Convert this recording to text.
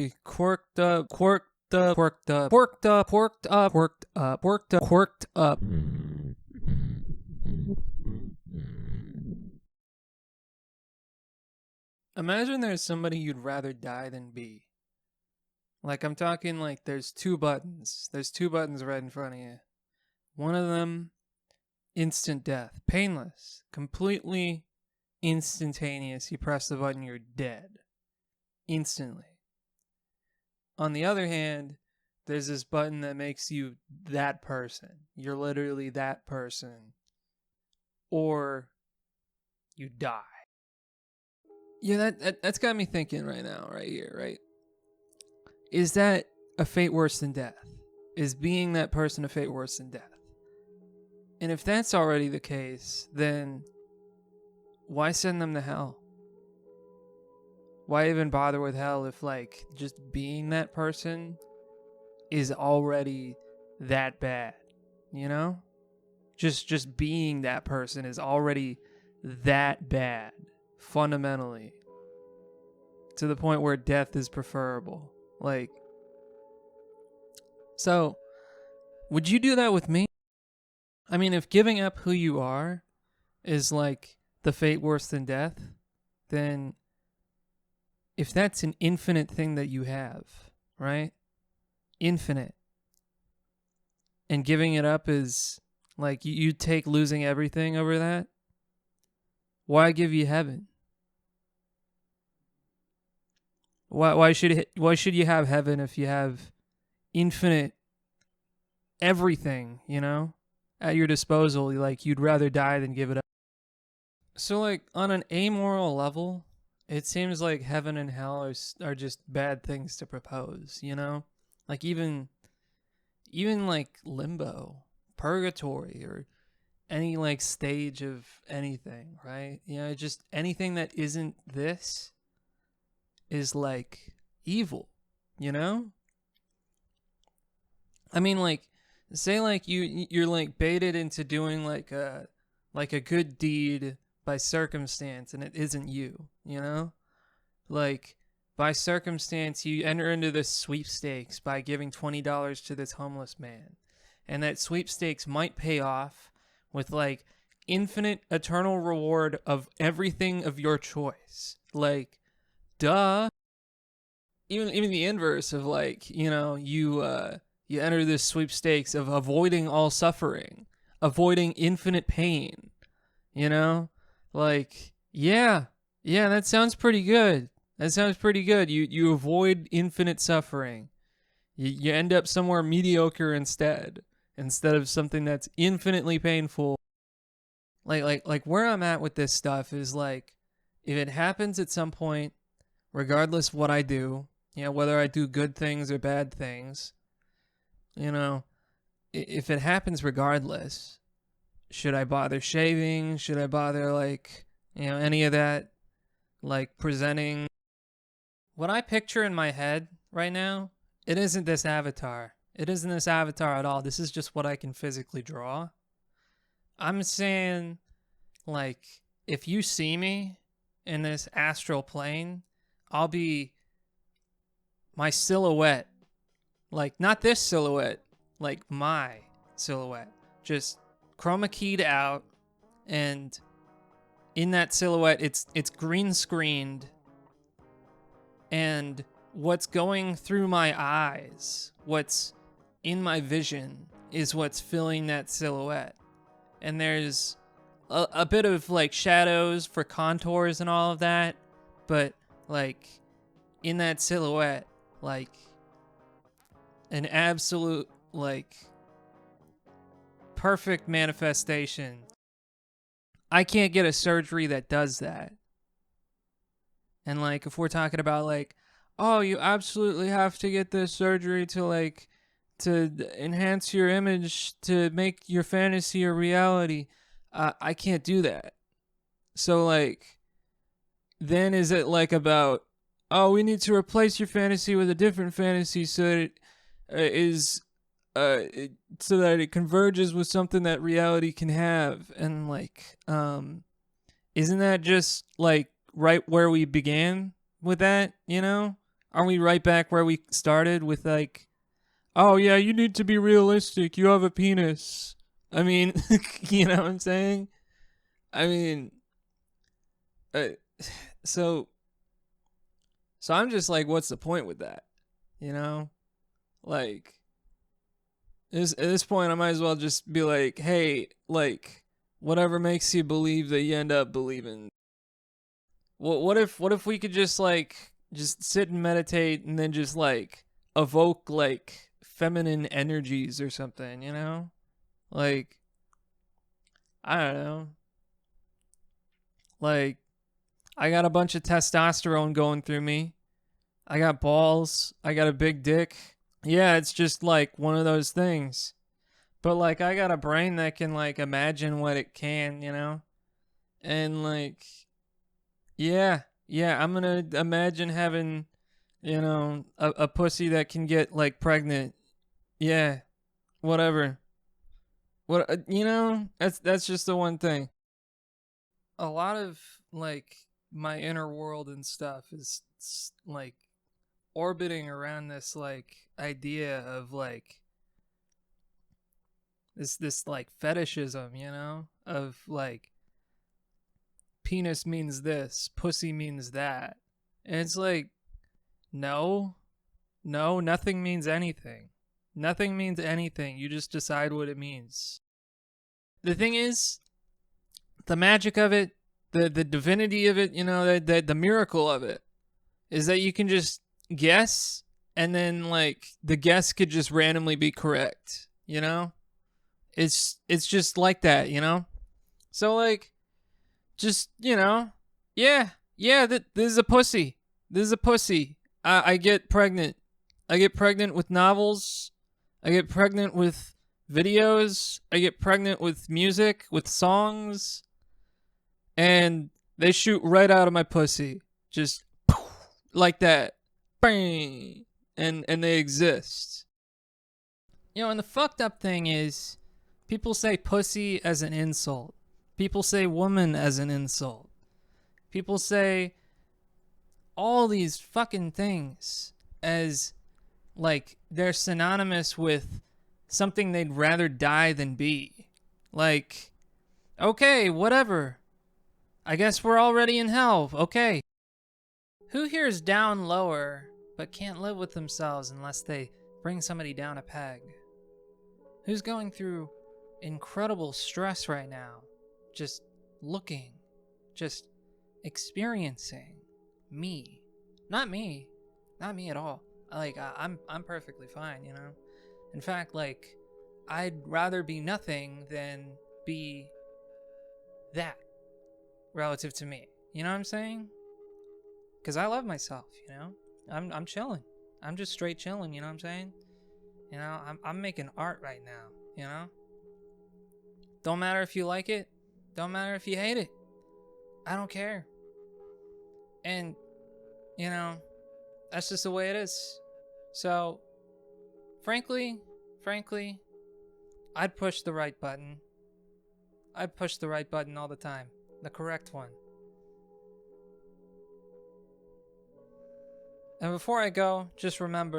very quirked up, quirked up, quirked up, quirked up, quirked up, quirked up, quirked up, quirked up. Imagine there's somebody you'd rather die than be. Like, I'm talking like there's two buttons. There's two buttons right in front of you. One of them, instant death. Painless. Completely instantaneous. You press the button, you're dead. Instantly. On the other hand, there's this button that makes you that person. You're literally that person. Or you die. Yeah, that's got me thinking right now, right here, right? Is that a fate worse than death? Is being that person a fate worse than death? And if that's already the case, then why send them to hell? Why even bother with hell if, like, just being that person is already that bad, you know? Just being that person is already that bad, fundamentally, to the point where death is preferable. Like, so, would you do that with me? I mean, if giving up who you are is like the fate worse than death, then if that's an infinite thing that you have, right? Infinite. And giving it up is like you take losing everything over that. Why give you heaven? Why should you have heaven if you have infinite everything, you know, at your disposal? Like, you'd rather die than give it up. So, like, on an amoral level, it seems like heaven and hell are just bad things to propose, you know? Like, even like limbo, purgatory, or any like stage of anything, right? You know, just anything that isn't this is like evil, you know? I mean, like, say like you're like baited into doing like a good deed by circumstance, and it isn't you, you know? Like, by circumstance, you enter into this sweepstakes by giving $20 to this homeless man, and that sweepstakes might pay off with like infinite eternal reward of everything of your choice. Like, duh. Even the inverse of, like, you know, you enter this sweepstakes of avoiding all suffering, avoiding infinite pain, you know? Like, yeah, that sounds pretty good. That sounds pretty good. You avoid infinite suffering. You end up somewhere mediocre instead of something that's infinitely painful. Like where I'm at with this stuff is, like, if it happens at some point, regardless what I do, you know, whether I do good things or bad things, you know, if it happens regardless, should I bother shaving? Should I bother, like, you know, any of that, like, presenting? What I picture in my head right now, it isn't this avatar. It isn't this avatar at all. This is just what I can physically draw. I'm saying, like, if you see me in this astral plane, I'll be my silhouette. Like, not this silhouette, like my silhouette. Just chroma keyed out, and in that silhouette, it's green screened, and what's going through my eyes, what's in my vision, is what's filling that silhouette. And there's a bit of, like, shadows for contours and all of that, but, like, in that silhouette, like, an absolute, like, perfect manifestation. I can't get a surgery that does that. And, like, if we're talking about, like, oh, you absolutely have to get this surgery to, like, to enhance your image, to make your fantasy a reality, I can't do that. So, like, then is it, like, about, oh, we need to replace your fantasy with a different fantasy so that it is so that it converges with something that reality can have? And, like, isn't that just, like, right where we began with that, you know? Aren't we right back where we started with like, oh yeah, you need to be realistic. You have a penis. I mean, you know what I'm saying? I mean, uh, so I'm just like, what's the point with that? You know, like, at this point, I might as well just be like, hey, like, whatever makes you believe that you end up believing. Well, what if we could just like just sit and meditate and then just like evoke like feminine energies or something, you know? Like, I don't know. Like, I got a bunch of testosterone going through me. I got balls. I got a big dick. Yeah, it's just like one of those things. But like I got a brain that can like imagine what it can, you know? And like yeah, I'm gonna imagine having, you know, a pussy that can get like pregnant. Yeah, whatever. What you know? That's just the one thing. A lot of like my inner world and stuff is like orbiting around this like idea of like this like fetishism, you know, of like penis means this, pussy means that. And it's like, no, nothing means anything. Nothing means anything. You just decide what it means. The thing is, the magic of it, the divinity of it, you know, the miracle of it is that you can just guess and then like the guess could just randomly be correct, you know? It's just like that, you know? So like just, you know, yeah, this is a pussy. This is a pussy. I get pregnant. I get pregnant with novels. I get pregnant with videos. I get pregnant with music, with songs. And they shoot right out of my pussy. Just like that. Bang. And they exist. You know, and the fucked up thing is people say pussy as an insult. People say woman as an insult. People say all these fucking things as like they're synonymous with something they'd rather die than be. Like, okay, whatever. I guess we're already in hell. Okay. Who here is down lower but can't live with themselves unless they bring somebody down a peg? Who's going through incredible stress right now? Just looking, just experiencing me. Not me at all. Like I'm perfectly fine, you know. In fact, like I'd rather be nothing than be that relative to me. You know what I'm saying? Cuz I love myself, you know. I'm chilling. I'm just straight chilling, you know what I'm saying? You know, I'm making art right now, you know? Don't matter if you like it. Don't matter if you hate it. I don't care. And, you know, that's just the way it is. So, frankly, I'd push the right button. I'd push the right button all the time. The correct one. And before I go, just remember,